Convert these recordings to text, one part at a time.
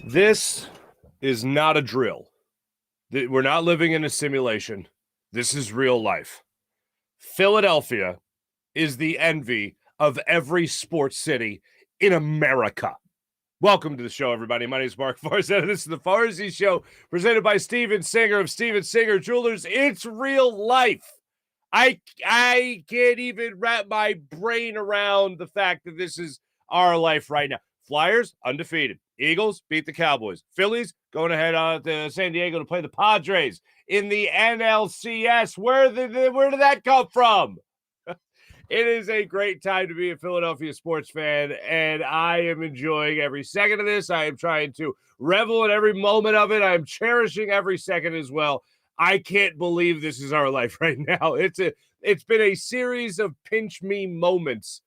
This is not a drill. We're not living in a simulation. This is real life. Philadelphia is the envy of every sports city in America. Welcome to the show, everybody. My name is Mark Farzy. This is the Farzy Show, presented by Steven Singer of Steven Singer Jewelers. It's real life. I can't even wrap my brain around the fact that this is our life right now. Flyers, undefeated. Eagles beat the Cowboys. Phillies going ahead to San Diego to play the Padres in the NLCS. Where did that come from? It is a great time to be a Philadelphia sports fan, and I am enjoying every second of this. I am trying to revel in every moment of it. I am cherishing every second as well. I can't believe this is our life right now. It's been a series of pinch me moments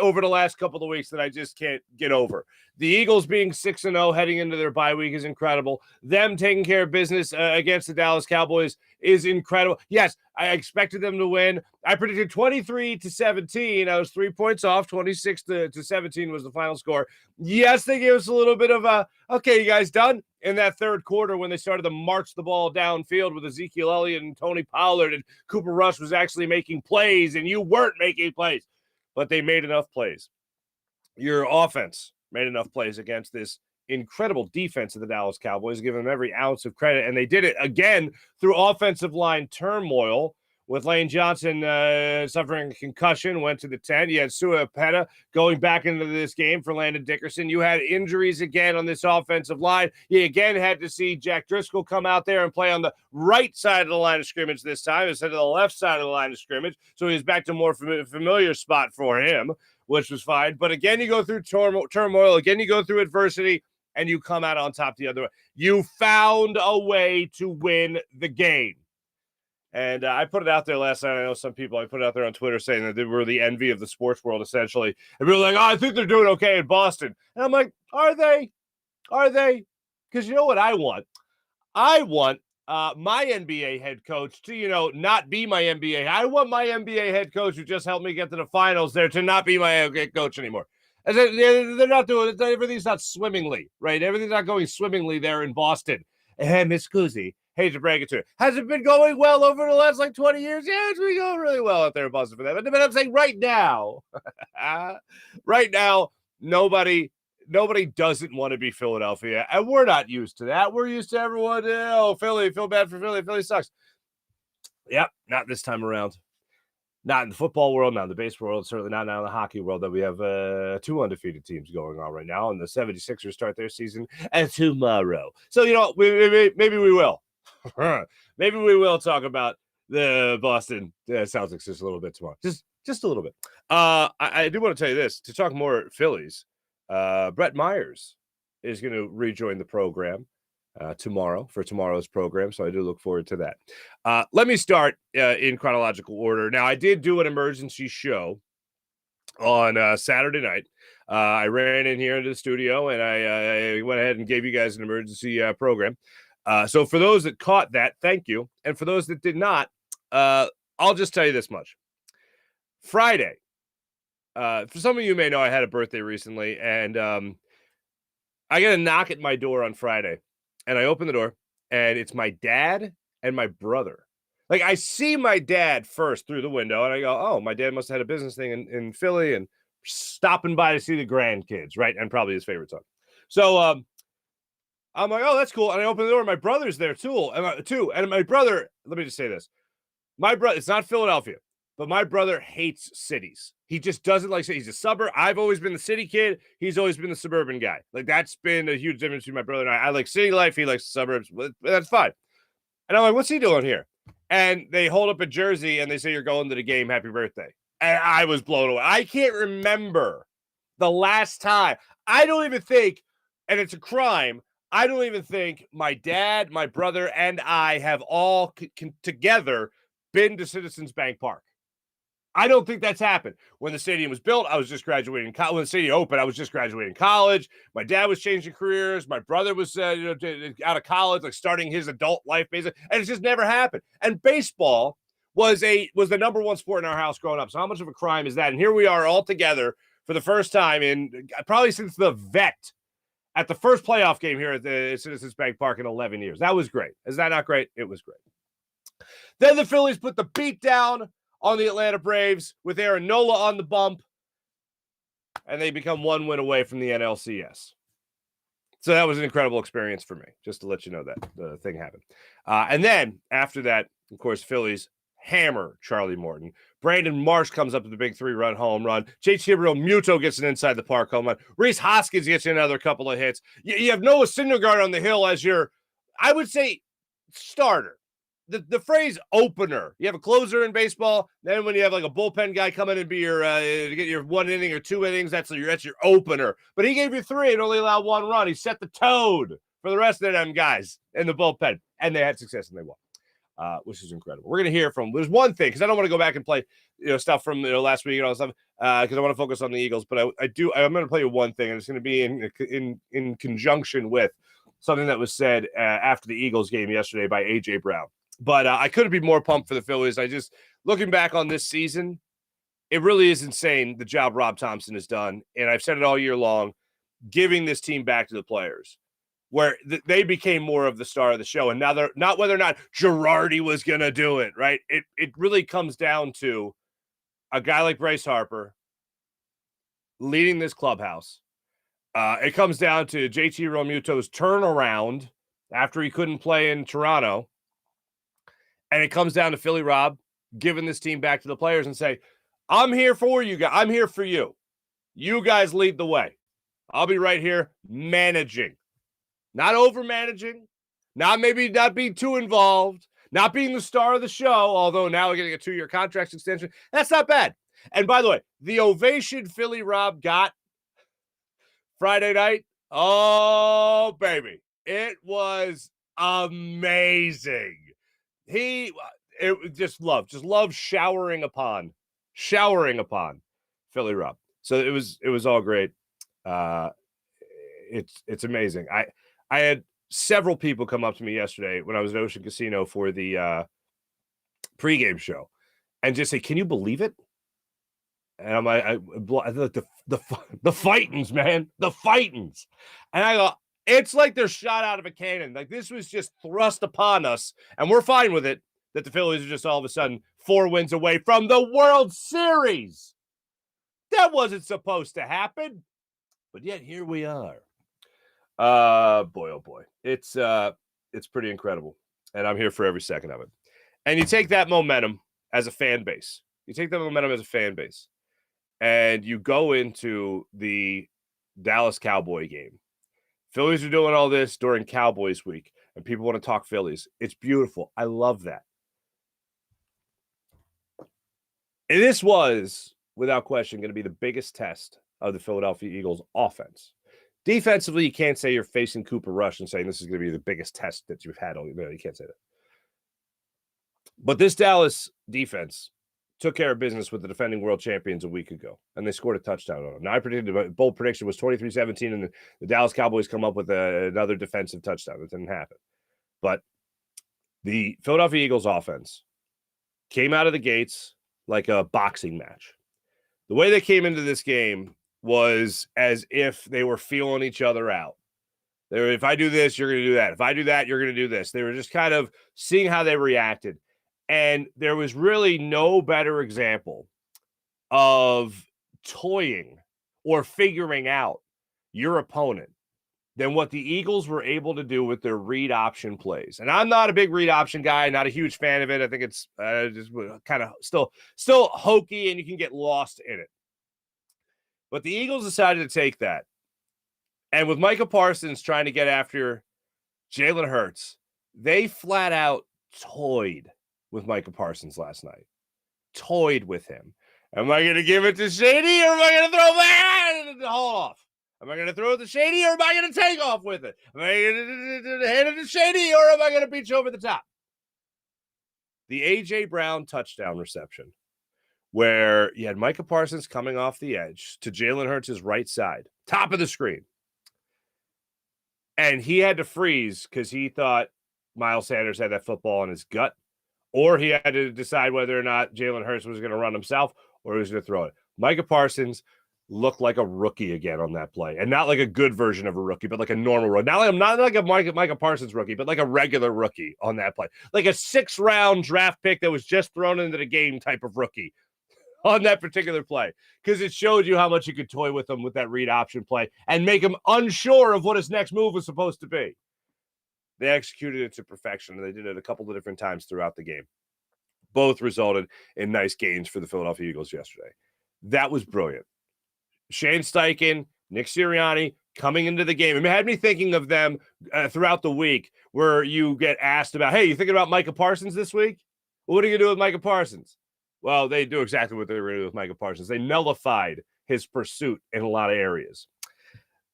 over the last couple of weeks that I just can't get over. The Eagles being 6-0 heading into their bye week is incredible. Them taking care of business against the Dallas Cowboys is incredible. Yes, I expected them to win. I predicted 23-17. I was 3 points off. 26-17 was the final score. Yes, they gave us a little bit of okay, you guys done? In that third quarter when they started to march the ball downfield with Ezekiel Elliott and Tony Pollard, and Cooper Rush was actually making plays and you weren't making plays. But they made enough plays. Your offense made enough plays against this incredible defense of the Dallas Cowboys, giving them every ounce of credit. And they did it again through offensive line turmoil with Lane Johnson suffering a concussion, went to the tent. You had Sua Peta going back into this game for Landon Dickerson. You had injuries again on this offensive line. You again had to see Jack Driscoll come out there and play on the right side of the line of scrimmage this time instead of the left side of the line of scrimmage. So he's back to a more familiar spot for him, which was fine. But again, you go through turmoil. Again, you go through adversity, and you come out on top the other way. You found a way to win the game. And I put it out there last night. I know some people, I put it out there on Twitter saying that they were the envy of the sports world, essentially. And we were like, I think they're doing okay in Boston. And I'm like, are they? Are they? Because you know what I want? I want my NBA head coach to, not be my NBA. I want my NBA head coach who just helped me get to the finals there to not be my head coach anymore. They're not doing it. Everything's not swimmingly, right? Everything's not going swimmingly there in Boston. And Miss Cousy, hate to break it to you. Has it been going well over the last 20 years? Yeah, it's been going really well out there in Boston for that. But I'm saying right now, nobody doesn't want to be Philadelphia. And we're not used to that. We're used to everyone, Philly, feel bad for Philly. Philly sucks. Yep, not this time around. Not in the football world, not in the baseball world, certainly not now in the hockey world that we have 2 undefeated teams going on right now, and the 76ers start their season tomorrow. So, maybe we will. Maybe we will talk about the Boston Celtics just a little bit tomorrow. Just a little bit. I do want to tell you this. To talk more Phillies, Brett Myers is going to rejoin the program tomorrow for tomorrow's program, so I do look forward to that. Let me start in chronological order. Now, I did do an emergency show on Saturday night. I ran in here into the studio, and I went ahead and gave you guys an emergency program. So for those that caught that, thank you. And for those that did not, I'll just tell you this much. Friday, for some of you may know I had a birthday recently, and I got a knock at my door on Friday. And I open the door, and it's my dad and my brother. Like, I see my dad first through the window, and I go, oh, my dad must have had a business thing in Philly and stopping by to see the grandkids, right? And probably his favorite son. So I'm like, oh, that's cool. And I open the door, and my brother's there too. And my brother, let me just say this. My brother, it's not Philadelphia, but my brother hates cities. He just doesn't like cities. He's a suburb. I've always been the city kid. He's always been the suburban guy. Like, that's been a huge difference between my brother and I. I like city life. He likes the suburbs. But that's fine. And I'm like, what's he doing here? And they hold up a jersey, and they say, you're going to the game. Happy birthday. And I was blown away. I can't remember the last time. I don't even think, and it's a crime, I don't even think my dad, my brother, and I have all together been to Citizens Bank Park. I don't think that's happened. When the stadium was built, I was just graduating. When the stadium opened, I was just graduating college. My dad was changing careers. My brother was out of college, like starting his adult life, basically. And it just never happened. And baseball was the number one sport in our house growing up. So how much of a crime is that? And here we are all together for the first time in probably since the vet. at the first playoff game here at the Citizens Bank Park in 11 years. That was great. Is that not great? It was great. Then the Phillies put the beat down on the Atlanta Braves with Aaron Nola on the bump, and they become 1 win away from the NLCS. So that was an incredible experience for me, just to let you know that the thing happened. And then after that, of course, Phillies hammer Charlie Morton. Brandon Marsh comes up with a big 3-run home run. JT Realmuto gets an inside the park home run. Rhys Hoskins gets another couple of hits. You have Noah Syndergaard on the hill as your, I would say, starter. The phrase opener. You have a closer in baseball. Then when you have like a bullpen guy come in and be your to get your 1 inning or 2 innings, that's your opener. But he gave you 3 and only allowed 1 run. He set the tone for the rest of them guys in the bullpen, and they had success and they won. Which is incredible. We're going to hear from, there's one thing, because I don't want to go back and play stuff from last week and all that stuff, because I want to focus on the Eagles, but I'm going to play you one thing, and it's going to be in conjunction with something that was said after the Eagles game yesterday by A.J. Brown. But I couldn't be more pumped for the Phillies. Looking back on this season, it really is insane the job Rob Thompson has done, and I've said it all year long, giving this team back to the players, where they became more of the star of the show. And now they're not whether or not Girardi was going to do it, right? It really comes down to a guy like Bryce Harper leading this clubhouse. It comes down to JT Realmuto's turnaround after he couldn't play in Toronto. And it comes down to Philly Rob giving this team back to the players and say, I'm here for you guys. I'm here for you. You guys lead the way. I'll be right here managing. Not over-managing, not being too involved, not being the star of the show, although now we're getting a 2-year contract extension. That's not bad. And by the way, the ovation Philly Rob got Friday night, oh, baby, it was amazing. Just love showering upon Philly Rob. So it was all great. It's amazing. I had several people come up to me yesterday when I was at Ocean Casino for the pregame show and just say, "Can you believe it?" And I'm like, the fightins, man, the fightins. And I go, it's like they're shot out of a cannon. Like this was just thrust upon us, and we're fine with it that the Phillies are just all of a sudden 4 wins away from the World Series. That wasn't supposed to happen, but yet here we are. Boy, oh boy. It's pretty incredible. And I'm here for every second of it. And you take that momentum as a fan base. And you go into the Dallas Cowboy game. Phillies are doing all this during Cowboys week, and people want to talk Phillies. It's beautiful. I love that. And this was, without question, going to be the biggest test of the Philadelphia Eagles offense. Defensively, you can't say you're facing Cooper Rush and saying this is going to be the biggest test that you've had all year. You can't say that. But this Dallas defense took care of business with the defending world champions a week ago, and they scored a touchdown on them. Now, I predicted, a bold prediction was 23-17, and the Dallas Cowboys come up with another defensive touchdown. It didn't happen. But the Philadelphia Eagles offense came out of the gates like a boxing match. The way they came into this game was as if they were feeling each other out. They were, if I do this, you're going to do that. If I do that, you're going to do this. They were just kind of seeing how they reacted. And there was really no better example of toying or figuring out your opponent than what the Eagles were able to do with their read option plays. And I'm not a big read option guy, not a huge fan of it. I think it's just kind of still hokey, and you can get lost in it. But the Eagles decided to take that. And with Micah Parsons trying to get after Jalen Hurts, they flat out toyed with Micah Parsons last night. Toyed with him. Am I going to give it to Shady, or am I going to throw the haul off? Am I going to throw it to Shady, or am I going to take off with it? Am I going to hand it to Shady, or am I going to beat you over the top? The A.J. Brown touchdown reception, where you had Micah Parsons coming off the edge to Jalen Hurts' right side, top of the screen. And he had to freeze because he thought Miles Sanders had that football in his gut, or he had to decide whether or not Jalen Hurts was going to run himself or he was going to throw it. Micah Parsons looked like a rookie again on that play, and not like a good version of a rookie, but like a normal rookie. Not like a Micah Parsons rookie, but like a regular rookie on that play, like a 6th-round draft pick that was just thrown into the game type of rookie on that particular play, because it showed you how much you could toy with him with that read option play and make him unsure of what his next move was supposed to be. They executed it to perfection, and they did it a couple of different times throughout the game. Both resulted in nice gains for the Philadelphia Eagles yesterday. That was brilliant. Shane Steichen, Nick Sirianni coming into the game. It had me thinking of them throughout the week, where you get asked about, hey, you thinking about Micah Parsons this week? Well, what are you going to do with Micah Parsons? Well, they do exactly what they were going to do with Micah Parsons. They nullified his pursuit in a lot of areas.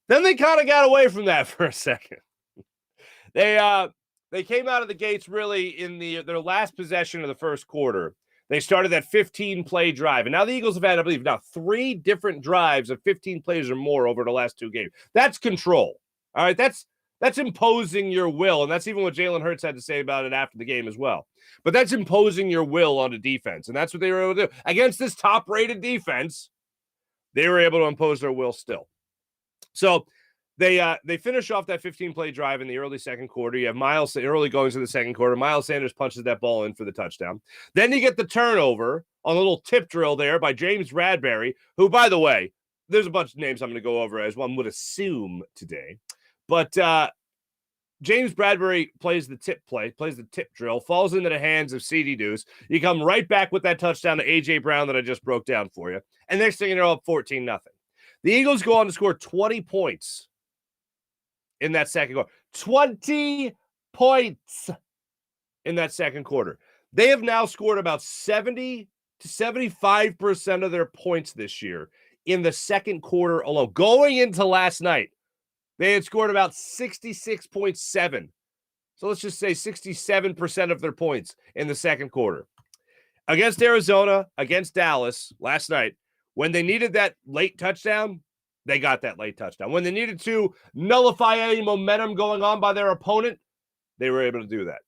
Then they kind of got away from that for a second. They came out of the gates really in their last possession of the first quarter. They started that 15-play drive. And now the Eagles have had, I believe, 3 different drives of 15 plays or more over the last 2 games. That's control. All right, that's imposing your will. And that's even what Jalen Hurts had to say about it after the game as well. But that's imposing your will on a defense. And that's what they were able to do. Against this top-rated defense, they were able to impose their will still. So they finish off that 15-play drive in the early second quarter. You have Miles early going to the second quarter. Miles Sanders punches that ball in for the touchdown. Then you get the turnover on a little tip drill there by James Bradberry, who, by the way, there's a bunch of names I'm going to go over as one would assume today. But James Bradberry plays the tip drill, falls into the hands of CD Deuce. You come right back with that touchdown to A.J. Brown that I just broke down for you. And next thing you know, up 14-0. The Eagles go on to score 20 points in that second quarter. 20 points in that second quarter. They have now scored about 70 to 75% of their points this year in the second quarter alone. Going into last night, they had scored about 66.7. So let's just say 67% of their points in the second quarter. Against Arizona, against Dallas last night, when they needed that late touchdown, they got that late touchdown. When they needed to nullify any momentum going on by their opponent, they were able to do that.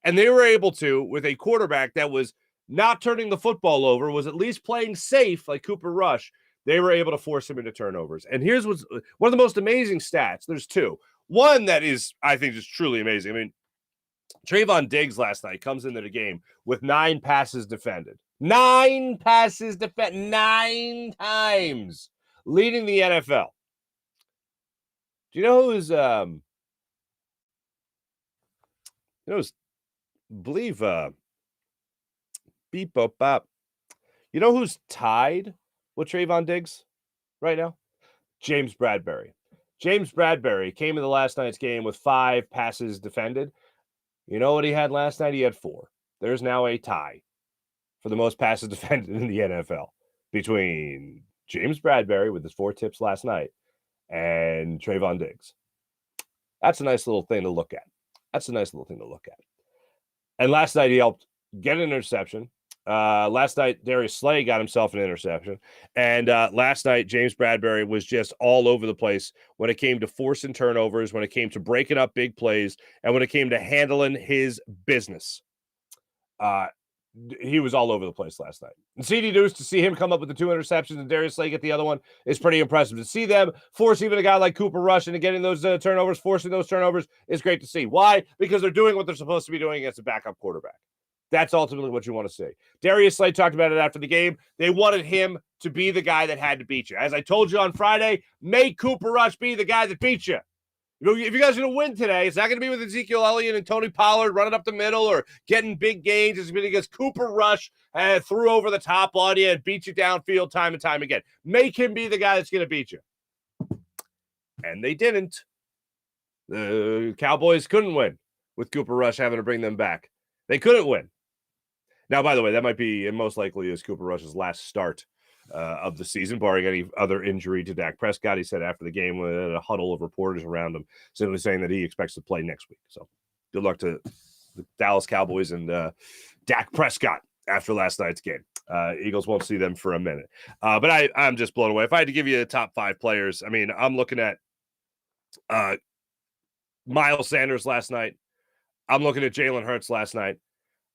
And they were able to, with a quarterback that was not turning the football over, was at least playing safe like Cooper Rush, they were able to force him into turnovers. And here's one of the most amazing stats. There's 2. One that is, I think, just truly amazing. I mean, Trayvon Diggs last night comes into the game with 9 passes defended. 9 passes defended 9 times. Leading the NFL. Do you know who's beep bop bop. You know who's tied with Trayvon Diggs right now? James Bradberry. James Bradberry came into last night's game with 5 passes defended. You know what he had last night? He had 4. There's now a tie for the most passes defended in the NFL between James Bradberry with his 4 tips last night and Trayvon Diggs. That's a nice little thing to look at. And last night he helped get an interception. Last night Darius Slay got himself an interception. And last night James Bradberry was just all over the place when it came to forcing turnovers, when it came to breaking up big plays, and when it came to handling his business. He was all over the place last night. And CD Deuce, to see him come up with the 2 interceptions and Darius Slay get the other one is pretty impressive. To see them force even a guy like Cooper Rush into getting those turnovers, forcing those turnovers is great to see. Why? Because they're doing what they're supposed to be doing against a backup quarterback. That's ultimately what you want to see. Darius Slay talked about it after the game. They wanted him to be the guy that had to beat you. As I told you on Friday, make Cooper Rush be the guy that beats you. If you guys are going to win today, it's not going to be with Ezekiel Elliott and Tony Pollard running up the middle or getting big gains. It's going to be because Cooper Rush threw over the top on you and beat you downfield time and time again. Make him be the guy that's going to beat you. And they didn't. The Cowboys couldn't win with Cooper Rush having to bring them back. They couldn't win. Now, by the way, that might be, and most likely is Cooper Rush's last start of the season, barring any other injury to Dak Prescott. He said after the game with a huddle of reporters around him, simply saying that he expects to play next week. So good luck to the Dallas Cowboys and Dak Prescott after last night's game. Eagles won't see them for a minute. But I'm just blown away. If I had to give you the top 5 players, I mean, I'm looking at Miles Sanders last night. I'm looking at Jalen Hurts last night.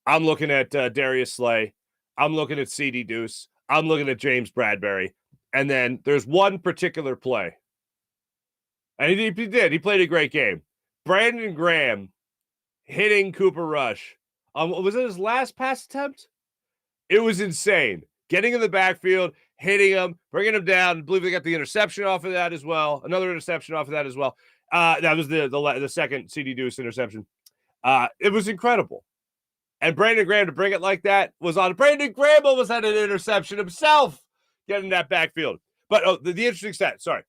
I'm looking at Darius Slay. I'm looking at CD Deuce. I'm looking at James Bradberry. And then there's one particular play. And he did. He played a great game. Brandon Graham hitting Cooper Rush. Was it his last pass attempt? It was insane. Getting in the backfield, hitting him, bringing him down. I believe they got the interception off of that as well. Another interception off of that as well. That was the second CD Deuce interception. It was incredible. And Brandon Graham to bring it like that was on. Brandon Graham almost had an interception himself getting that backfield. But the interesting stat, sorry.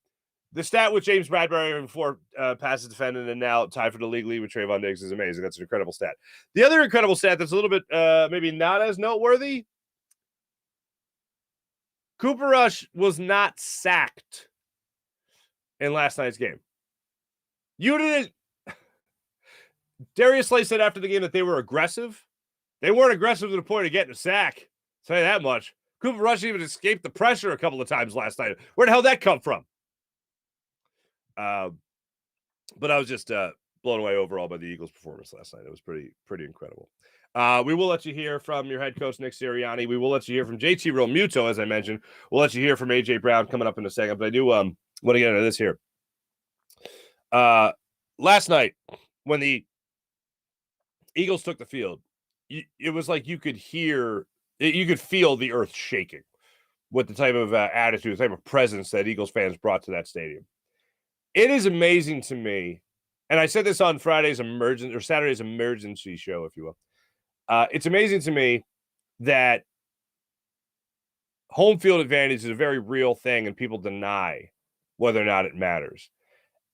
The stat with James Bradbury having 4 passes defended and now tied for the league lead with Trayvon Diggs is amazing. That's an incredible stat. The other incredible stat that's a little bit maybe not as noteworthy, Cooper Rush was not sacked in last night's game. You didn't. Darius Slay said after the game that they were aggressive. They weren't aggressive to the point of getting a sack. I'll tell you that much. Cooper Rush even escaped the pressure a couple of times last night. Where the hell did that come from? But I was just blown away overall by the Eagles' performance last night. It was pretty incredible. We will let you hear from your head coach, Nick Sirianni. We will let you hear from JT Realmuto, as I mentioned. We'll let you hear from AJ Brown coming up in a second. But I do want to get into this here. Last night, when the Eagles took the field, it was like you could feel the earth shaking with the type of attitude, the type of presence that Eagles fans brought to that stadium. It is amazing to me, and I said this on Saturday's emergency show, if you will. It's amazing to me that home field advantage is a very real thing, and people deny whether or not it matters.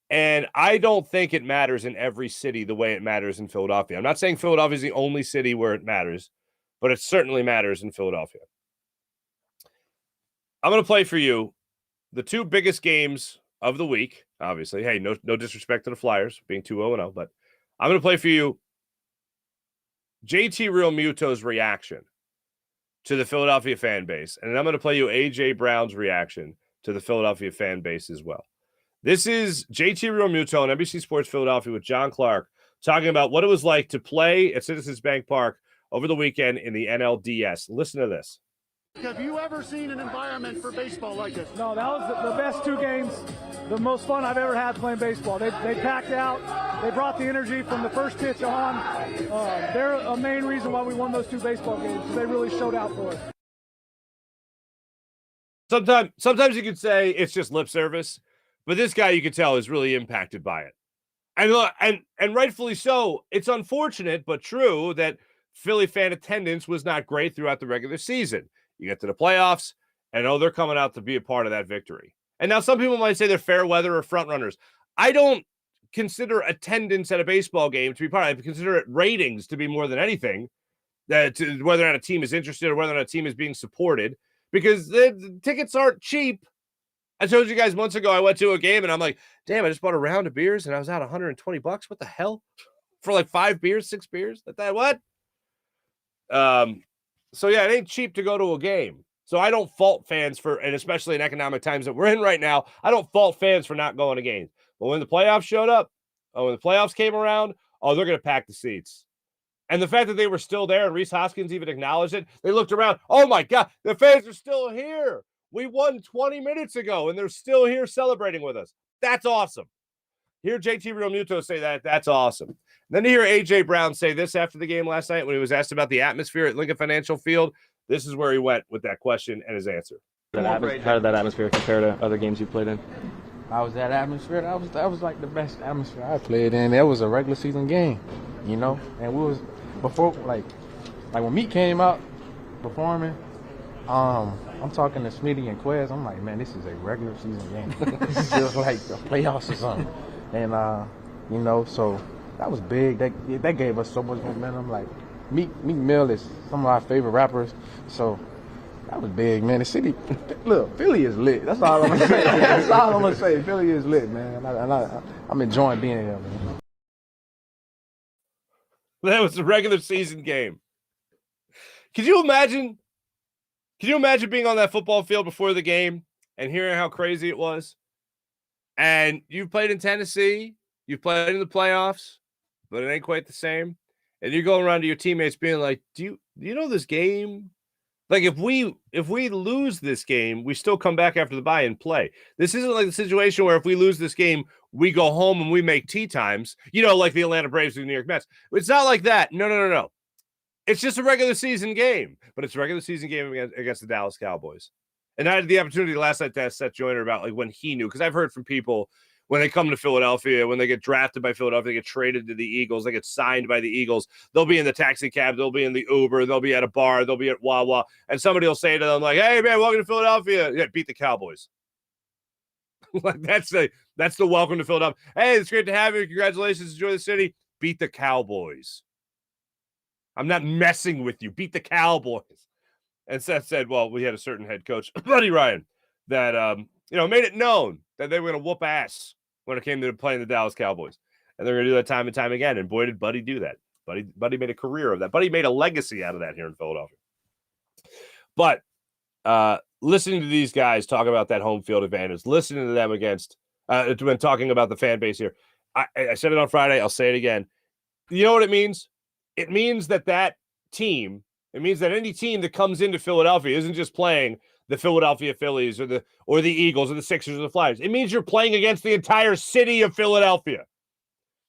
And I don't think it matters in every city the way it matters in Philadelphia. I'm not saying Philadelphia is the only city where it matters, but it certainly matters in Philadelphia. I'm going to play for you the 2 biggest games of the week. Obviously, hey, no disrespect to the Flyers being 2-0-0, but I'm going to play for you JT Realmuto's reaction to the Philadelphia fan base, and I'm going to play you AJ Brown's reaction to the Philadelphia fan base as well. This is JT Realmuto on NBC Sports Philadelphia with John Clark talking about what it was like to play at Citizens Bank Park over the weekend in the NLDS. Listen to this. Have you ever seen an environment for baseball like this? No, that was the best 2 games, the most fun I've ever had playing baseball. They packed out. They brought the energy from the first pitch on. They're a main reason why we won those 2 baseball games. They really showed out for us. Sometimes you could say it's just lip service, but this guy you could tell is really impacted by it. And rightfully so. It's unfortunate, but true that Philly fan attendance was not great throughout the regular season. You get to the playoffs, and they're coming out to be a part of that victory. And now some people might say they're fair weather or front runners. I don't consider attendance at a baseball game to be part of it. I consider it ratings to be more than anything, whether or not a team is interested or whether or not a team is being supported, because the tickets aren't cheap. I told you guys months ago I went to a game, and I'm like, damn, I just bought a round of beers, and I was out $120. What the hell? For like 5 beers, 6 beers? What? So, yeah, it ain't cheap to go to a game. So I don't fault fans and especially in economic times that we're in right now, I don't fault fans for not going to games. But when the playoffs showed up, when the playoffs came around, they're going to pack the seats. And the fact that they were still there and Reese Hoskins even acknowledged it, they looked around, oh, my God, the fans are still here. We won 20 minutes ago, and they're still here celebrating with us. That's awesome. Hear JT Realmuto say that, that's awesome. Then to hear AJ Brown say this after the game last night when he was asked about the atmosphere at Lincoln Financial Field, this is where he went with that question and his answer. How did that atmosphere compare to other games you played in? How was that atmosphere? That was like the best atmosphere I played in. That was a regular season game, and we was before like when Meat came out performing. I'm talking to Smitty and Quez. I'm like, man, this is a regular season game. This is just like the playoffs or something. And so that was big. That gave us so much momentum. Like Meek Mill is some of our favorite rappers, so that was big, man. The city, look, Philly is lit. That's all I'm gonna say. That's all I'm gonna say. Philly is lit, man. I'm enjoying being here, man. That was a regular season game. Can you imagine being on that football field before the game and hearing how crazy it was? And you've played in Tennessee, you've played in the playoffs, but it ain't quite the same. And you're going around to your teammates being like, do you know this game Like if we lose this game, we still come back after the bye and play. This isn't like the situation where if we lose this game, we go home and we make tea times, like the Atlanta Braves and the New York Mets. It's not like that. No. It's just a regular season game, but it's a regular season game against the Dallas Cowboys. And I had the opportunity last night to ask Seth Joyner about like when he knew, because I've heard from people when they come to Philadelphia, when they get drafted by Philadelphia, they get traded to the Eagles, they get signed by the Eagles, they'll be in the taxi cab, they'll be in the Uber, they'll be at a bar, they'll be at Wawa, and somebody will say to them like, "Hey man, welcome to Philadelphia." Yeah, beat the Cowboys. Like that's the welcome to Philadelphia. Hey, it's great to have you. Congratulations, enjoy the city. Beat the Cowboys. I'm not messing with you. Beat the Cowboys. And Seth said, well, we had a certain head coach, Buddy Ryan, that made it known that they were going to whoop ass when it came to playing the Dallas Cowboys. And they're going to do that time and time again. And boy, did Buddy do that. Buddy made a career of that. Buddy made a legacy out of that here in Philadelphia. But listening to these guys talk about that home field advantage, listening to them against when talking about the fan base here, I said it on Friday. I'll say it again. You know what it means? It means that team, it means that any team that comes into Philadelphia isn't just playing the Philadelphia Phillies or the Eagles or the Sixers or the Flyers. It means you're playing against the entire city of Philadelphia.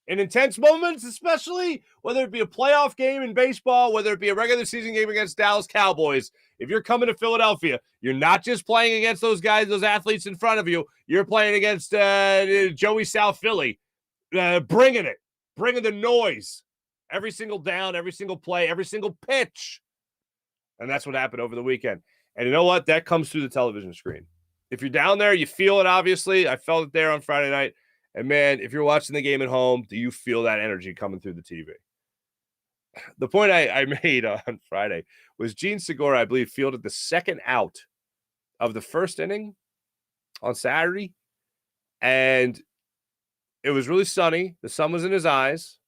In intense moments, especially, whether it be a playoff game in baseball, whether it be a regular season game against Dallas Cowboys, if you're coming to Philadelphia, you're not just playing against those guys, those athletes in front of you. You're playing against Joey South Philly, bringing the noise. Every single down, every single play, every single pitch. And that's what happened over the weekend. And you know what? That comes through the television screen. If you're down there, you feel it, obviously. I felt it there on Friday night. And, man, if you're watching the game at home, do you feel that energy coming through the TV? The point I made on Friday was Gene Segura, I believe, fielded the second out of the first inning on Saturday. And it was really sunny. The sun was in his eyes.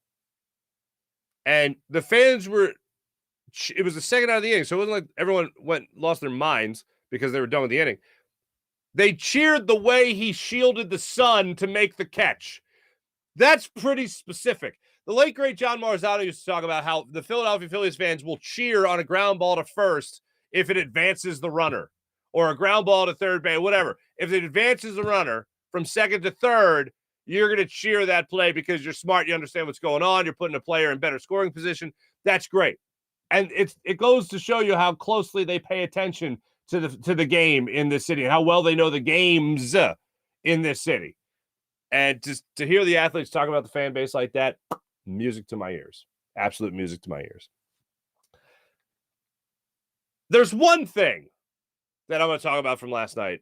And the fans it was the second out of the inning, so it wasn't like everyone lost their minds because they were done with the inning. They cheered the way he shielded the sun to make the catch. That's pretty specific. The late, great John Marzano used to talk about how the Philadelphia Phillies fans will cheer on a ground ball to first if it advances the runner, or a ground ball to third base, whatever. If it advances the runner from second to third, you're going to cheer that play because you're smart. You understand what's going on. You're putting a player in better scoring position. That's great. And it goes to show you how closely they pay attention to the game in this city and how well they know the games in this city. And just to hear the athletes talk about the fan base like that, music to my ears. Absolute music to my ears. There's one thing that I'm going to talk about from last night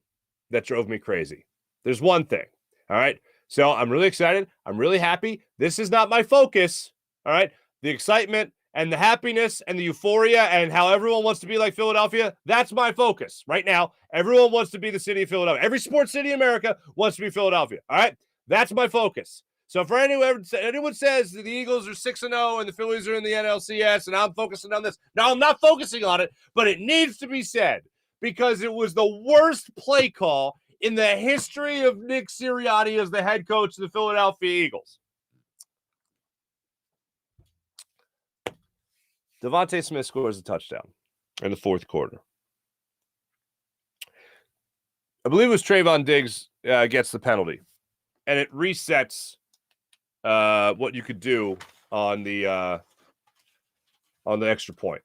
that drove me crazy. There's one thing. All right. So I'm really excited. I'm really happy. This is not my focus. All right. The excitement and the happiness and the euphoria and how everyone wants to be like Philadelphia, that's my focus right now. Everyone wants to be the city of Philadelphia. Every sports city in America wants to be Philadelphia. All right. That's my focus. So for anyone says that the Eagles are 6-0 and the Phillies are in the NLCS and I'm focusing on this. No, I'm not focusing on it, but it needs to be said because it was the worst play call in the history of Nick Sirianni as the head coach of the Philadelphia Eagles. Devontae Smith scores a touchdown in the fourth quarter. I believe it was Trayvon Diggs gets the penalty, and it resets what you could do on the extra point.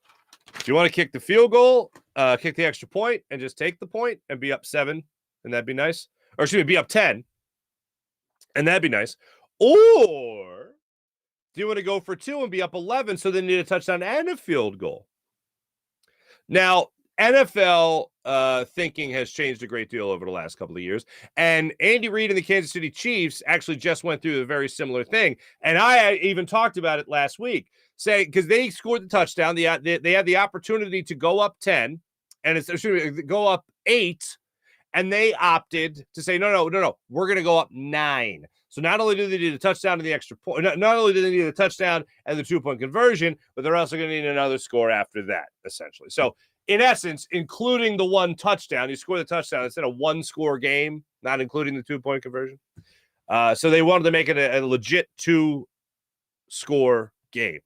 Do you want to kick the field goal, kick the extra point, and just take the point and be up 7, and that'd be nice? Or excuse me, be up 10, and that'd be nice. Or do you want to go for 2 and be up 11 so they need a touchdown and a field goal? Now, NFL thinking has changed a great deal over the last couple of years. And Andy Reid and the Kansas City Chiefs actually just went through a very similar thing. And I even talked about it last week, saying because they scored the touchdown, they had the opportunity to go up 10 and go up 8, and they opted to say, no, we're going to go up 9. So not only do they need a touchdown and the extra point, not only do they need a touchdown and the 2-point conversion, but they're also going to need another score after that, essentially. So in essence, including the one touchdown, you score the touchdown instead of 1-score game, not including the 2-point conversion. So they wanted to make it a legit 2-score game,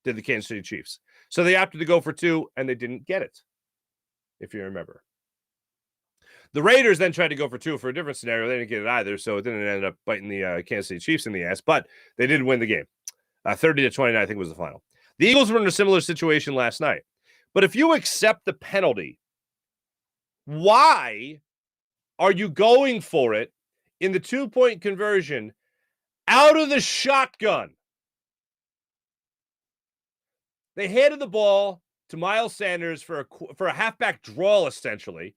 did the Kansas City Chiefs. So they opted to go for 2, and they didn't get it. if you remember. The Raiders then tried to go for 2 for a different scenario. They didn't get it either, so it didn't end up biting the Kansas City Chiefs in the ass, but they did win the game. 30-29, I think, was the final. The Eagles were in a similar situation last night. But if you accept the penalty, why are you going for it in the 2-point conversion out of the shotgun? They handed the ball to Miles Sanders for a halfback draw, essentially,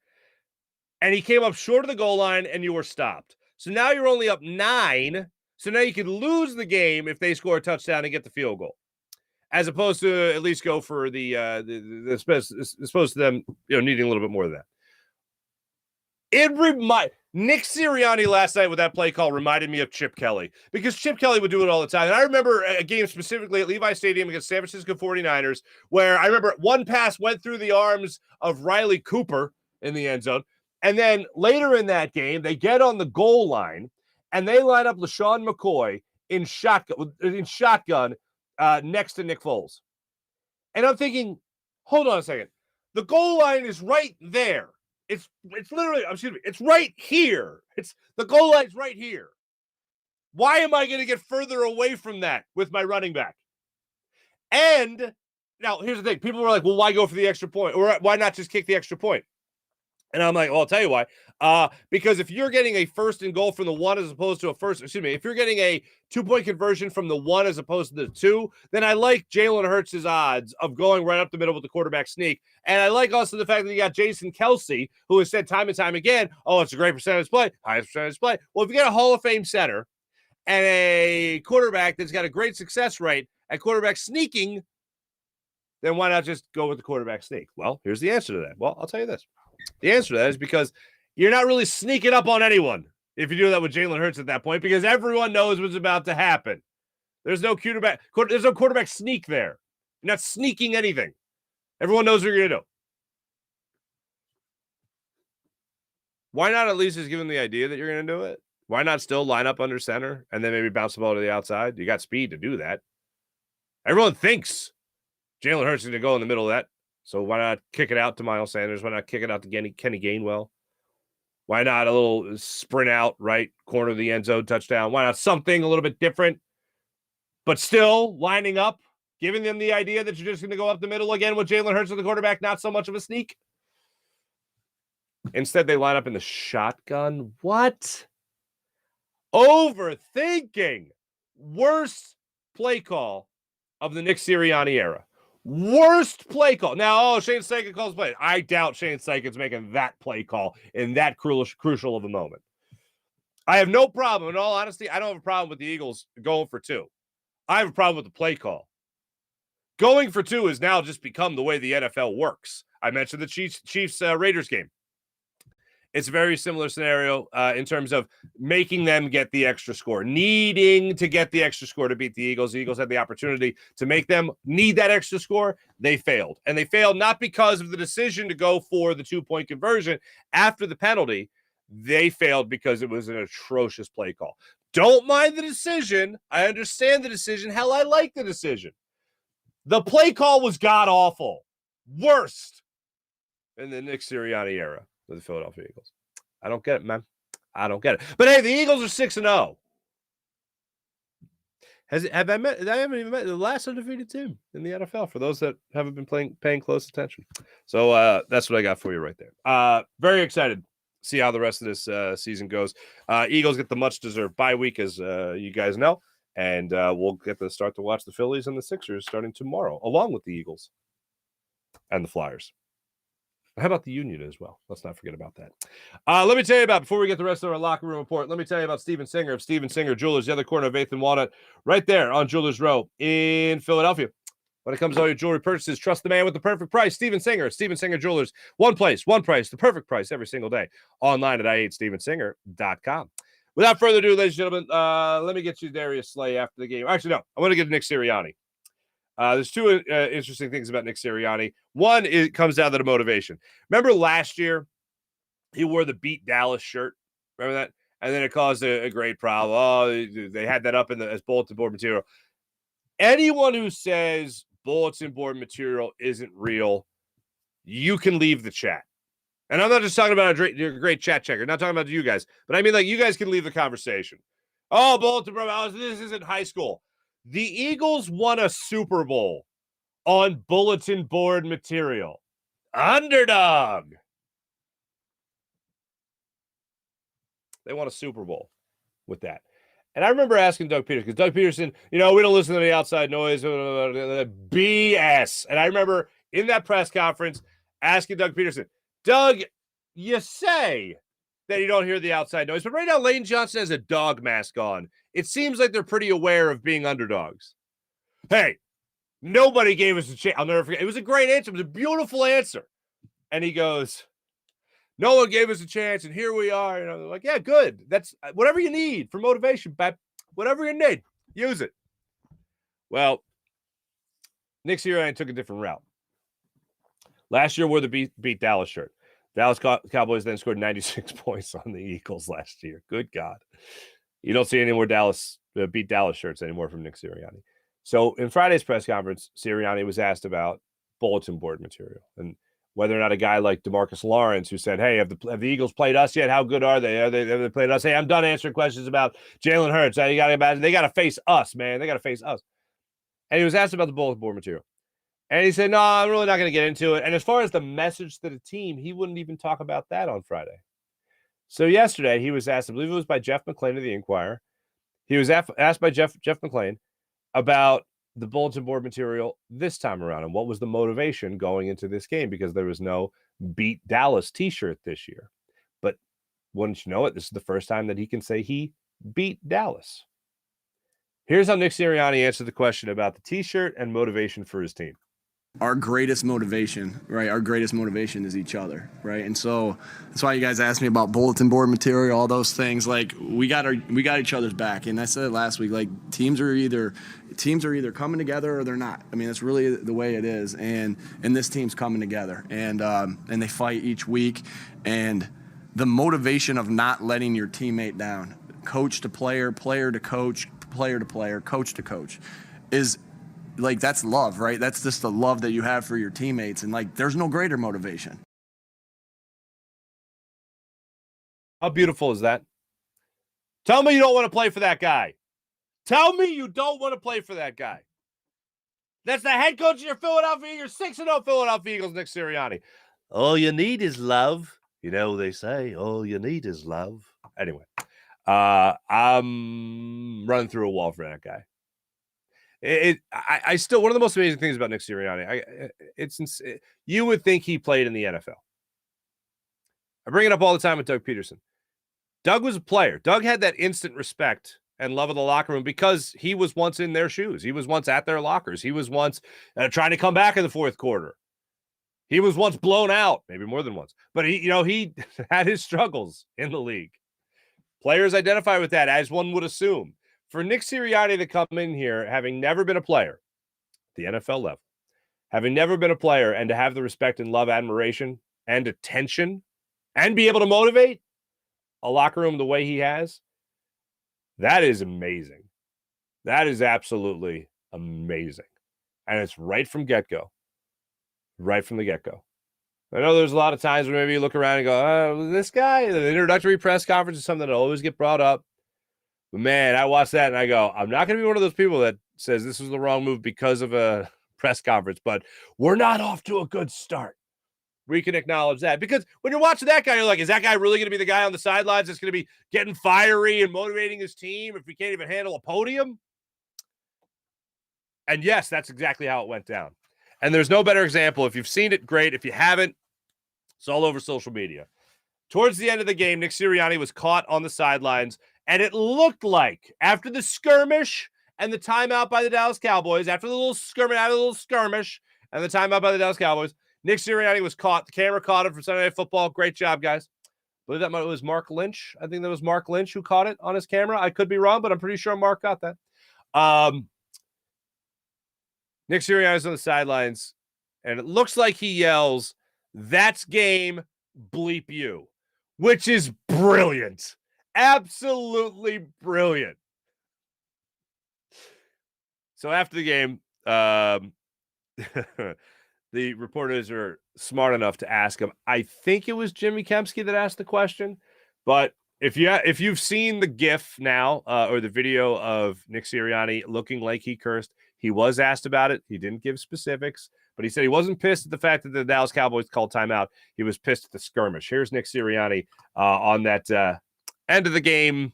and he came up short of the goal line, and you were stopped. So now you're only up 9, so now you could lose the game if they score a touchdown and get the field goal, as opposed to at least go for the opposed to them, needing a little bit more of that. Nick Sirianni last night with that play call reminded me of Chip Kelly, because Chip Kelly would do it all the time. And I remember a game specifically at Levi Stadium against San Francisco 49ers where I remember one pass went through the arms of Riley Cooper in the end zone. And then later in that game, they get on the goal line and they line up LaShawn McCoy in shotgun next to Nick Foles. And I'm thinking, hold on a second. The goal line is right there. It's literally, it's right here. The goal line's right here. Why am I going to get further away from that with my running back? And now here's the thing. People were like, well, why go for the extra point? Or why not just kick the extra point? And I'm like, well, I'll tell you why. Because if you're getting a 1st and goal from the 1 as opposed to if you're getting a 2-point conversion from the 1 as opposed to the 2, then I like Jalen Hurts' odds of going right up the middle with the quarterback sneak. And I like also the fact that you got Jason Kelsey, who has said time and time again, oh, it's a great percentage play, highest percentage play. Well, if you got a Hall of Fame center and a quarterback that's got a great success rate at quarterback sneaking, then why not just go with the quarterback sneak? Well, here's the answer to that. Well, I'll tell you this. The answer to that is because you're not really sneaking up on anyone if you do that with Jalen Hurts at that point, because everyone knows what's about to happen. There's no quarterback sneak there. You're not sneaking anything. Everyone knows what you're going to do. Why not at least just give them the idea that you're going to do it? Why not still line up under center and then maybe bounce the ball to the outside? You got speed to do that. Everyone thinks Jalen Hurts is going to go in the middle of that. So why not kick it out to Miles Sanders? Why not kick it out to Kenny Gainwell? Why not a little sprint out, right corner of the end zone touchdown? Why not something a little bit different, but still lining up, giving them the idea that you're just going to go up the middle again with Jalen Hurts at the quarterback, not so much of a sneak? Instead, they line up in the shotgun. What? Overthinking. Worst play call of the Nick Sirianni era. Worst play call. Now, Shane Steichen calls play. I doubt Shane Steichen's making that play call in that crucial of a moment. I have no problem. In all honesty, I don't have a problem with the Eagles going for 2. I have a problem with the play call. Going for 2 has now just become the way the NFL works. I mentioned the Chiefs Raiders game. It's a very similar scenario in terms of making them get the extra score, needing to get the extra score to beat the Eagles. The Eagles had the opportunity to make them need that extra score. They failed. And they failed not because of the decision to go for the 2-point conversion after the penalty. They failed because it was an atrocious play call. Don't mind the decision. I understand the decision. Hell, I like the decision. The play call was god-awful. Worst in the Nick Sirianni era with the Philadelphia Eagles. I don't get it, man. I don't get it. But hey, the Eagles are 6-0. I haven't even met the last undefeated team in the NFL for those that haven't been paying close attention. So that's what I got for you right there. Very excited to see how the rest of this season goes. Eagles get the much deserved bye week, as you guys know, and we'll get to start to watch the Phillies and the Sixers starting tomorrow, along with the Eagles and the Flyers. How about the Union as well? Let's not forget about that. Let me tell you about, before we get the rest of our locker room report, let me tell you about Steven Singer of Steven Singer Jewelers, the other corner of 8th and Walnut, right there on Jewelers Row in Philadelphia. When it comes to all your jewelry purchases, trust the man with the perfect price, Steven Singer. Steven Singer Jewelers, one place, one price, the perfect price every single day. Online at ihatestevensinger.com. Without further ado, ladies and gentlemen, let me get you Darius Slay after the game. Actually, no, I want to get Nick Sirianni. There's 2 interesting things about Nick Sirianni. One, it comes down to the motivation. Remember last year, he wore the Beat Dallas shirt. Remember that? And then it caused a great problem. Oh, they had that up as bulletin board material. Anyone who says bulletin board material isn't real, you can leave the chat. And I'm not just talking about a great chat checker. Not talking about you guys. But I mean, like, you guys can leave the conversation. Oh, Baltimore, this isn't high school. The Eagles won a Super Bowl on bulletin board material. Underdog. They won a Super Bowl with that. And I remember asking Doug Peterson, because Doug Peterson, we don't listen to the outside noise, BS. And I remember in that press conference asking Doug Peterson, Doug, you say that you don't hear the outside noise, but right now Lane Johnson has a dog mask on. It seems like they're pretty aware of being underdogs. Hey, nobody gave us a chance. I'll never forget. It was a great answer. It was a beautiful answer. And he goes, no one gave us a chance, and here we are. And I'm like, yeah, good. That's whatever you need for motivation, Pep. Whatever you need, use it. Well, Nick Sirianni took a different route. Last year wore the beat Dallas shirt. Dallas Cowboys then scored 96 points on the Eagles last year. Good God. You don't see any more beat Dallas shirts anymore from Nick Sirianni. So in Friday's press conference, Sirianni was asked about bulletin board material and whether or not a guy like DeMarcus Lawrence, who said, hey, have the Eagles played us yet? How good are they? Have they played us? Hey, I'm done answering questions about Jalen Hurts. You got to imagine they got to face us, man. They got to face us. And he was asked about the bulletin board material. And he said, no, I'm really not going to get into it. And as far as the message to the team, he wouldn't even talk about that on Friday. So yesterday, he was asked, I believe it was by Jeff McClain of the Inquirer. He was asked by Jeff McClain about the bulletin board material this time around and what was the motivation going into this game, because there was no Beat Dallas t-shirt this year. But wouldn't you know it, this is the first time that he can say he beat Dallas. Here's how Nick Sirianni answered the question about the t-shirt and motivation for his team. Our greatest motivation, right? Our greatest motivation is each other, right? And so that's why you guys asked me about bulletin board material, all those things. Like we got each other's back. And I said it last week, like teams are either coming together or they're not. I mean, that's really the way it is. And this team's coming together, and they fight each week. And the motivation of not letting your teammate down, coach to player, player to coach, player to player, coach to coach, is like, that's love, right? That's just the love that you have for your teammates. And like, there's no greater motivation. How beautiful is that? Tell me you don't want to play for that guy. Tell me you don't want to play for that guy. That's the head coach of your 6-0 Philadelphia Eagles, Nick Sirianni. All you need is love. You know, they say, all you need is love. Anyway, I'm running through a wall for that guy. I still, one of the most amazing things about Nick Sirianni, you would think he played in the NFL. I bring it up all the time with Doug Peterson. Doug was a player. Doug had that instant respect and love of the locker room because he was once in their shoes. He was once at their lockers. He was once trying to come back in the fourth quarter. He was once blown out, maybe more than once. But he had his struggles in the league. Players identify with that, as one would assume. For Nick Sirianni to come in here, having never been a player, the NFL level, having never been a player, and to have the respect and love, admiration, and attention, and be able to motivate a locker room the way he has, that is amazing. That is absolutely amazing. And it's right from get-go. Right from the get-go. I know there's a lot of times where maybe you look around and go, this guy, the introductory press conference is something that always get brought up. But man, I watch that and I go, I'm not going to be one of those people that says this was the wrong move because of a press conference, but we're not off to a good start. We can acknowledge that, because when you're watching that guy, you're like, is that guy really going to be the guy on the sidelines that's going to be getting fiery and motivating his team if we can't even handle a podium? And yes, that's exactly how it went down. And there's no better example. If you've seen it, great. If you haven't, it's all over social media. Towards the end of the game, Nick Sirianni was caught on the sidelines, and it looked like after the skirmish and the timeout by the Dallas Cowboys, after the little skirmish and the timeout by the Dallas Cowboys, Nick Sirianni was caught. The camera caught him from Sunday Night Football. Great job, guys. I believe that was Mark Lynch. I think that was Mark Lynch who caught it on his camera. I could be wrong, but I'm pretty sure Mark got that. Nick Sirianni's on the sidelines, and it looks like he yells, "That's game, bleep you," which is brilliant. Absolutely brilliant. So after the game, the reporters are smart enough to ask him. I think it was Jimmy Kempski that asked the question, but if you've seen the GIF now or the video of Nick Sirianni looking like he cursed, he was asked about it. He didn't give specifics, but he said he wasn't pissed at the fact that the Dallas Cowboys called timeout. He was pissed at the skirmish. Here's Nick Sirianni on that end of the game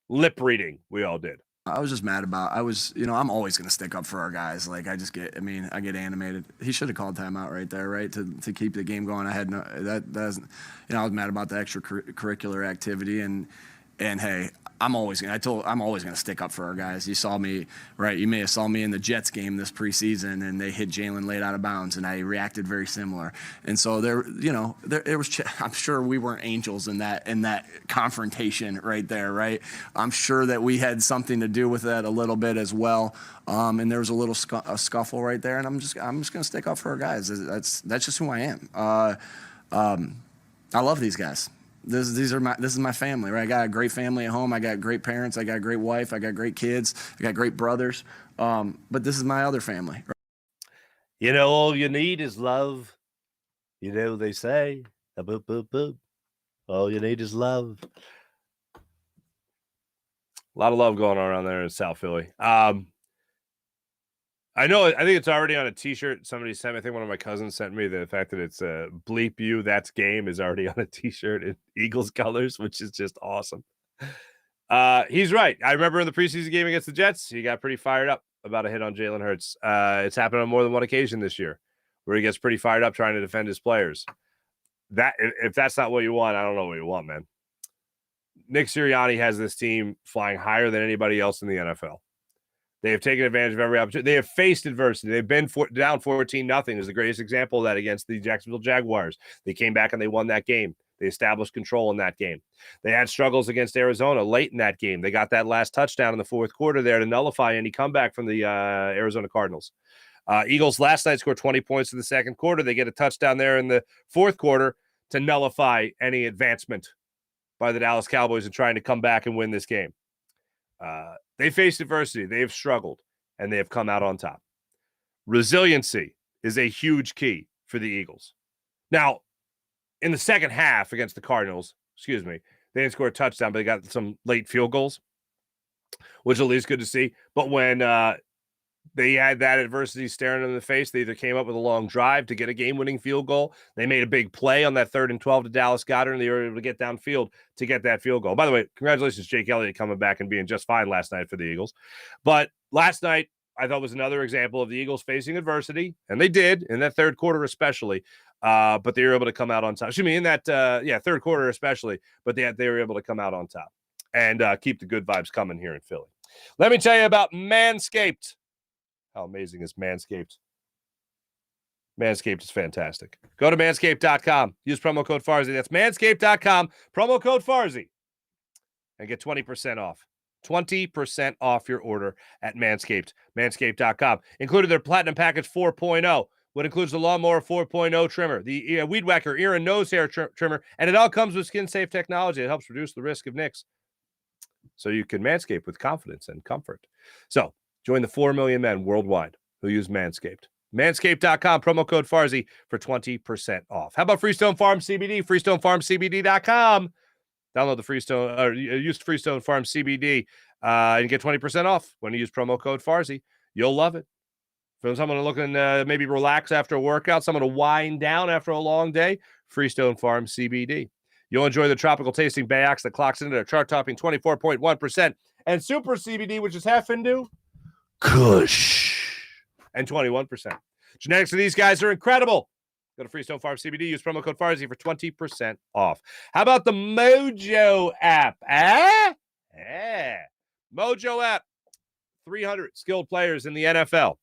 lip reading we all did. I was just mad about. I'm always going to stick up for our guys. Like I get animated. He should have called timeout right there, right, to keep the game going. I had no that doesn't. I was mad about the extracurricular activity, and hey, I'm always going to stick up for our guys. You saw me, right? You may have saw me in the Jets game this preseason, and they hit Jalen late out of bounds, and I reacted very similar. And so there was. I'm sure we weren't angels in that confrontation right there, right? I'm sure that we had something to do with that a little bit as well. And there was a little scuffle right there, and I'm just going to stick up for our guys. That's just who I am. I love these guys. This is my family, right? I got a great family at home. I got great parents. I got a great wife. I got great kids. I got great brothers. But this is my other family. Right? All you need is love. They say, boop, boop, boop. All you need is love. A lot of love going on around there in South Philly. I think it's already on a t-shirt. Somebody sent me, I think one of my cousins sent me the fact that it's bleep you, that's game is already on a t-shirt in Eagles colors, which is just awesome. He's right. I remember in the preseason game against the Jets, he got pretty fired up about a hit on Jalen Hurts. It's happened on more than one occasion this year where he gets pretty fired up trying to defend his players. If that's not what you want, I don't know what you want, man. Nick Sirianni has this team flying higher than anybody else in the NFL. They have taken advantage of every opportunity. They have faced adversity. They've been down 14-0 is the greatest example of that against the Jacksonville Jaguars. They came back and they won that game. They established control in that game. They had struggles against Arizona late in that game. They got that last touchdown in the fourth quarter there to nullify any comeback from the Arizona Cardinals. Eagles last night scored 20 points in the second quarter. They get a touchdown there in the fourth quarter to nullify any advancement by the Dallas Cowboys in trying to come back and win this game. They faced adversity. They have struggled, and they have come out on top. Resiliency is a huge key for the Eagles. Now, in the second half against the Cardinals, they didn't score a touchdown, but they got some late field goals, which at least good to see. But when they had that adversity staring them in the face, they either came up with a long drive to get a game-winning field goal. They made a big play on that 3rd and 12 to Dallas Goedert, and they were able to get downfield to get that field goal. By the way, congratulations, Jake Elliott, coming back and being just fine last night for the Eagles. But last night, I thought was another example of the Eagles facing adversity, and they did in that third quarter especially. But they were able to come out on top. In that third quarter especially, but they were able to come out on top and keep the good vibes coming here in Philly. Let me tell you about Manscaped. How amazing is Manscaped? Manscaped is fantastic. Go to manscaped.com. Use promo code Farzy. That's manscaped.com. Promo code Farzy. And get 20% off. 20% off your order at Manscaped. Manscaped.com. Included their Platinum Package 4.0, what includes the Lawnmower 4.0 trimmer, the Weed Whacker ear and nose hair trimmer, and it all comes with skin-safe technology. It helps reduce the risk of nicks. So you can Manscaped with confidence and comfort. So, join the 4 million men worldwide who use Manscaped. Manscaped.com, promo code Farzy for 20% off. How about Freestone Farm CBD? FreestoneFarmCBD.com. Download the Freestone, or use Freestone Farm CBD and get 20% off when you use promo code Farzy. You'll love it. For someone looking maybe relax after a workout, someone to wind down after a long day, Freestone Farm CBD. You'll enjoy the tropical tasting Bayox that clocks into a chart-topping 24.1%, and Super CBD, which is half into Kush, and 21%. Genetics of these guys are incredible. Go to Freestone Farm CBD. Use promo code Farzy for 20% off. How about the Mojo app? Mojo app. 300 skilled players in the NFL.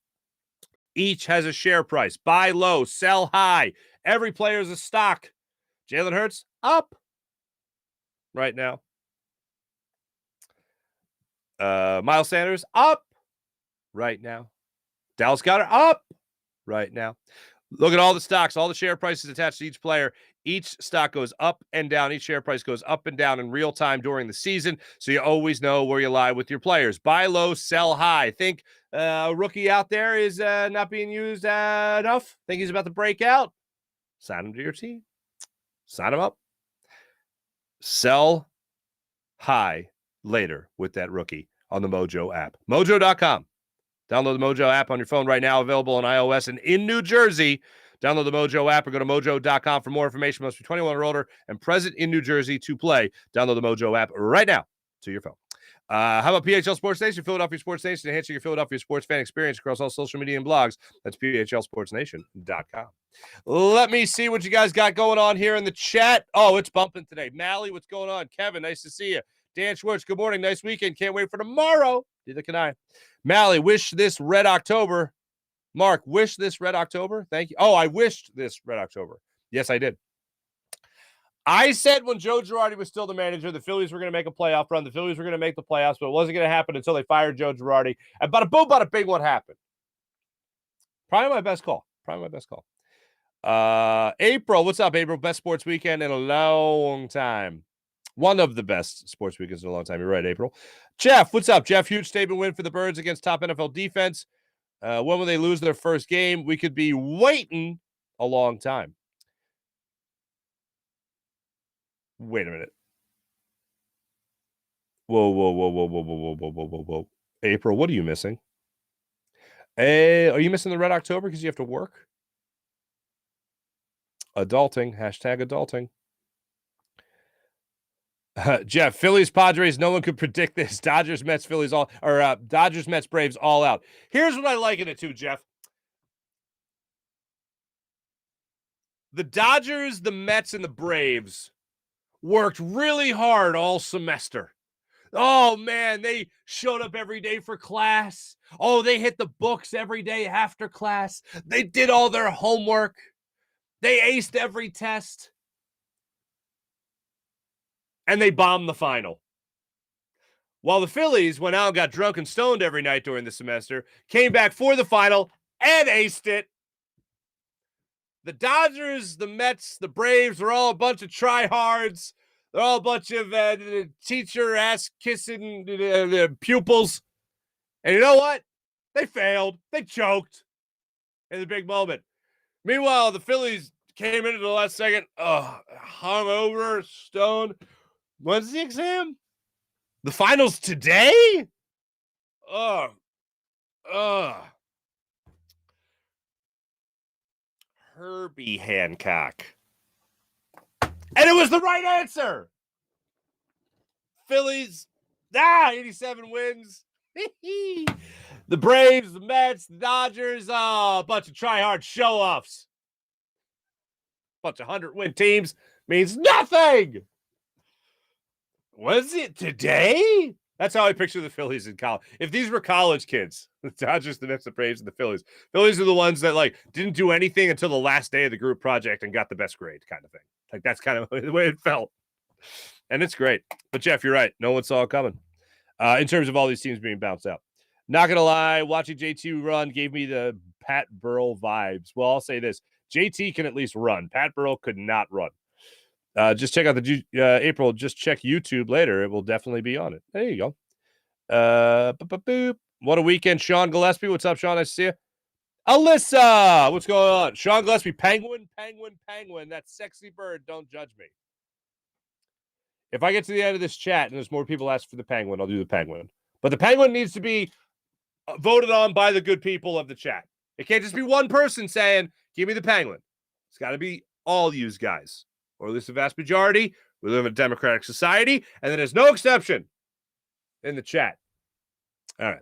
Each has a share price. Buy low, sell high. Every player is a stock. Jalen Hurts, up right now. Miles Sanders, up right now. Dallas Goedert, up right now. Look at all the stocks, all the share prices attached to each player. Each stock goes up and down. Each share price goes up and down in real time during the season, so you always know where you lie with your players. Buy low, sell high. Think a rookie out there is not being used enough? Think he's about to break out? Sign him to your team. Sign him up. Sell high later with that rookie on the Mojo app. Mojo.com. Download the Mojo app on your phone right now, available on iOS and in New Jersey. Download the Mojo app or go to mojo.com for more information. Must be 21 or older and present in New Jersey to play. Download the Mojo app right now to your phone. How about PHL Sports Nation, Philadelphia Sports Nation, enhancing your Philadelphia sports fan experience across all social media and blogs. That's phlsportsnation.com. Let me see what you guys got going on here in the chat. Oh, it's bumping today. Mally, what's going on? Kevin, nice to see you. Dan Schwartz, good morning. Nice weekend. Can't wait for tomorrow. Neither can I. Mally, wish this red October. Mark, wish this red October. Thank you. Oh, I wished this red October. Yes, I did. I said when Joe Girardi was still the manager, the Phillies were going to make a playoff run. The Phillies were going to make the playoffs, but it wasn't going to happen until they fired Joe Girardi. And bada boom, bada bing, what happened? Probably my best call. April, what's up, April? Best sports weekend in a long time. One of the best sports weekends in a long time. You're right, April. Jeff, what's up, Jeff? Huge statement win for the Birds against top NFL defense. When will they lose their first game? We could be waiting a long time. Wait a minute. Whoa. April, what are you missing? Are you missing the Red October because you have to work? Adulting. Hashtag adulting. Jeff, Phillies, Padres, no one could predict this. Dodgers, Mets, Phillies, Dodgers, Mets, Braves, all out. Here's what I liken it to, Jeff. The Dodgers, the Mets, and the Braves worked really hard all semester. Oh, man, they showed up every day for class. Oh, they hit the books every day after class. They did all their homework. They aced every test. And they bombed the final. While the Phillies went out and got drunk and stoned every night during the semester, came back for the final and aced it. The Dodgers, the Mets, the Braves are all a bunch of tryhards. They're all a bunch of teacher ass-kissing pupils. And you know what? They failed. They choked in the big moment. Meanwhile, the Phillies came into the last second, hungover, stoned. When's the exam? The finals today? Herbie Hancock. And it was the right answer. Phillies, 87 wins. The Braves, the Mets, the Dodgers, a bunch of try-hard show-offs. Bunch of 100-win teams means nothing. Was it today? That's how I picture the Phillies in college. If these were college kids, the Dodgers, the Mets, the Braves, and the Phillies. Phillies are the ones that didn't do anything until the last day of the group project and got the best grade kind of thing. That's kind of the way it felt. And it's great. But Jeff, you're right. No one saw it coming. In terms of all these teams being bounced out. Not going to lie, watching JT run gave me the Pat Burrell vibes. Well, I'll say this. JT can at least run. Pat Burrell could not run. Just check out the April. Just check YouTube later. It will definitely be on it. There you go. What a weekend. Sean Gillespie. What's up, Sean? Nice to see you. Alyssa. What's going on? Sean Gillespie. Penguin. That sexy bird. Don't judge me. If I get to the end of this chat and there's more people asking for the Penguin, I'll do the Penguin. But the Penguin needs to be voted on by the good people of the chat. It can't just be one person saying, give me the Penguin. It's got to be all you guys. Or at least the vast majority. We live in a democratic society, and there's no exception in the chat. All right.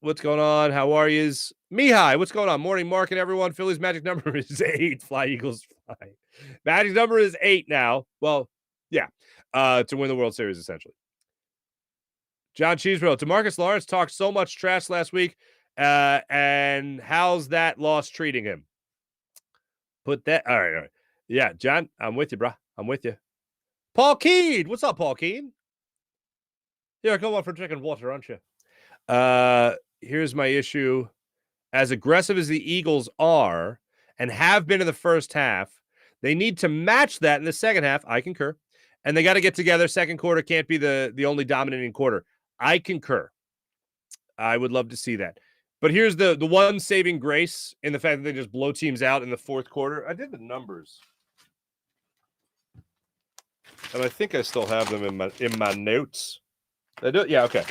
What's going on? How are yous? Mihai, what's going on? Morning, Mark and everyone. Philly's magic number is 8. Fly, Eagles, fly. Magic number is 8 now. Well, yeah. To win the World Series, essentially. John Cheesebro, DeMarcus Lawrence talked so much trash last week, and how's that loss treating him? Put that. All right. Yeah, John, I'm with you, bro. I'm with you. Paul Keene. What's up, Paul Keene? You're going for drinking water, aren't you? Here's my issue. As aggressive as the Eagles are and have been in the first half, They need to match that in the second half. I concur. And they got to get together. Second quarter can't be the only dominating quarter. I concur. I would love to see that. But here's the one saving grace in the fact that they just blow teams out in the fourth quarter. I did the numbers. And I think I still have them in my notes. I do? Yeah, okay.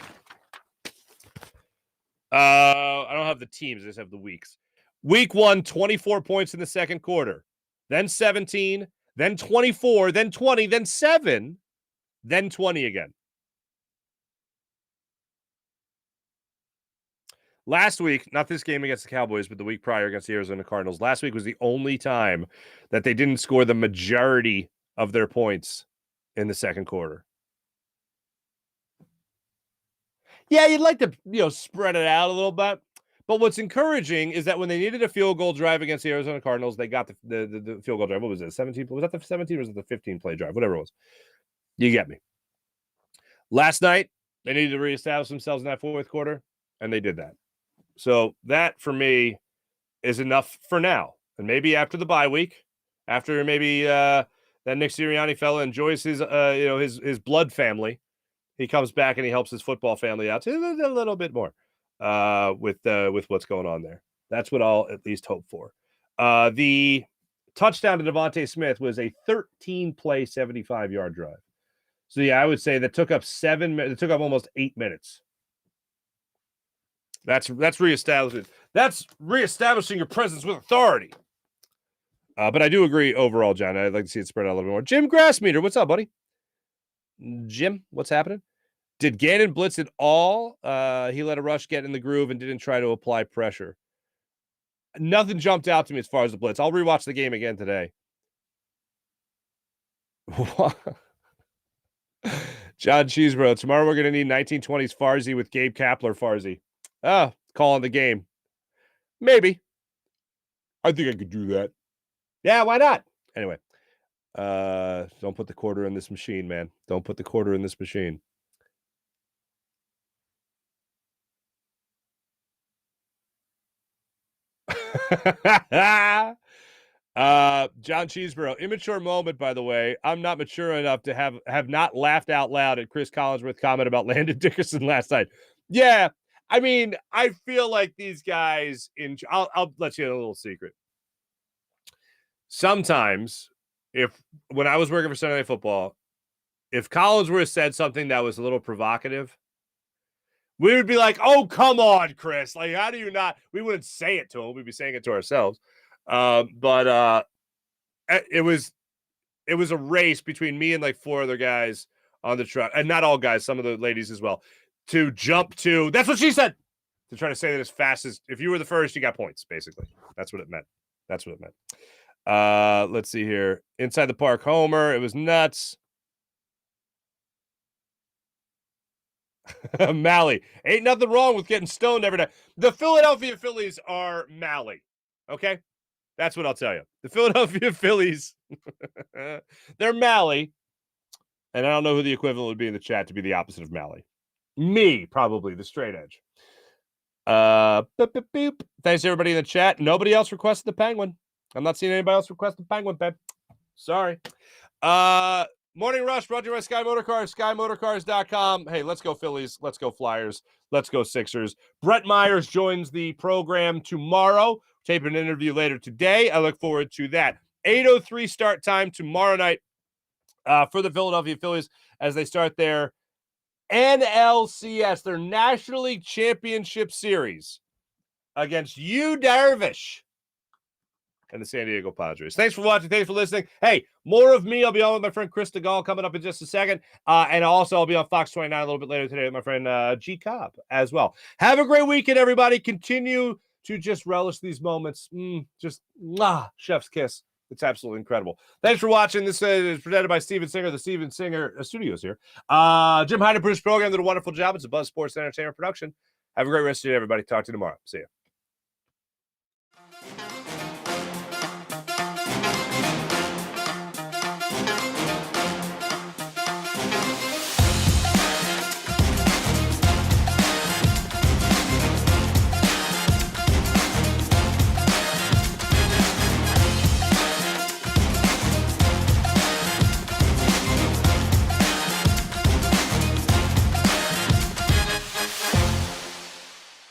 I don't have the teams. I just have the weeks. Week 1, 24 points in the second quarter. Then 17, then 24, then 20, then 7, then 20 again. Last week, not this game against the Cowboys, but the week prior against the Arizona Cardinals, last week was the only time that they didn't score the majority of their points in the second quarter. Yeah, you'd like to, spread it out a little bit. But what's encouraging is that when they needed a field goal drive against the Arizona Cardinals, they got the field goal drive. What was it? 17? Was that the 17 or was it the 15 play drive? Whatever it was. You get me. Last night, they needed to reestablish themselves in that fourth quarter, and they did that. So that, for me, is enough for now. And maybe after the bye week, after maybe that Nick Sirianni fella enjoys his blood family, he comes back and he helps his football family out a little bit more with what's going on there. That's what I'll at least hope for. The touchdown to Devontae Smith was a 13-play, 75-yard drive. So, yeah, I would say that took up 7 minutes. It took up almost 8 minutes. That's reestablishing. That's reestablishing your presence with authority. But I do agree overall, John. I'd like to see it spread out a little bit more. Jim Grassmeter, what's up, buddy? Jim, what's happening? Did Gannon blitz at all? He let a rush get in the groove and didn't try to apply pressure. Nothing jumped out to me as far as the blitz. I'll rewatch the game again today. John Cheesebro, tomorrow we're going to need 1920s Farzy with Gabe Kapler Farzy. Calling the game. Maybe. I think I could do that. Yeah, why not? Anyway, don't put the quarter in this machine, man. Don't put the quarter in this machine. John Cheeseborough, immature moment, by the way. I'm not mature enough to have not laughed out loud at Chris Collinsworth's comment about Landon Dickerson last night. Yeah, I mean, I feel like these guys I'll let you in a little secret. Sometimes, when I was working for Sunday Night Football, if Collinsworth said something that was a little provocative, we would be like, "Oh, come on, Chris! Like, how do you not?" We wouldn't say it to him; we'd be saying it to ourselves. But it was a race between me and like 4 other guys on the truck, and not all guys, some of the ladies as well, to jump to. That's what she said. To try to say that as fast as if you were the first, you got points. Basically, that's what it meant. That's what it meant. Let's see here. Inside the Park Homer. It was nuts. Mally. Ain't nothing wrong with getting stoned every day. The Philadelphia Phillies are Mally. Okay? That's what I'll tell you. The Philadelphia Phillies, they're Mally. And I don't know who the equivalent would be in the chat to be the opposite of Mally. Me, probably, the straight edge. Thanks to everybody in the chat. Nobody else requested the Penguin. I'm not seeing anybody else request the Penguin, babe. Sorry. Morning Rush brought to you by Sky Motorcars, SkyMotorcars.com. Hey, let's go Phillies. Let's go Flyers. Let's go Sixers. Brett Myers joins the program tomorrow. Taping an interview later today. I look forward to that. 8:03 start time tomorrow night for the Philadelphia Phillies as they start their NLCS, their National League Championship Series against Yu Darvish and the San Diego Padres. Thanks for watching. Thanks for listening. Hey, more of me. I'll be on with my friend Chris DeGaulle coming up in just a second. And also I'll be on Fox 29 a little bit later today with my friend G Cobb as well. Have a great weekend, everybody. Continue to just relish these moments. Chef's kiss. It's absolutely incredible. Thanks for watching. This is presented by Steven Singer, the Steven Singer Studios here. Jim Hyden produced the program, did a wonderful job. It's a Buzz Sports Entertainment production. Have a great rest of your day, everybody. Talk to you tomorrow. See you.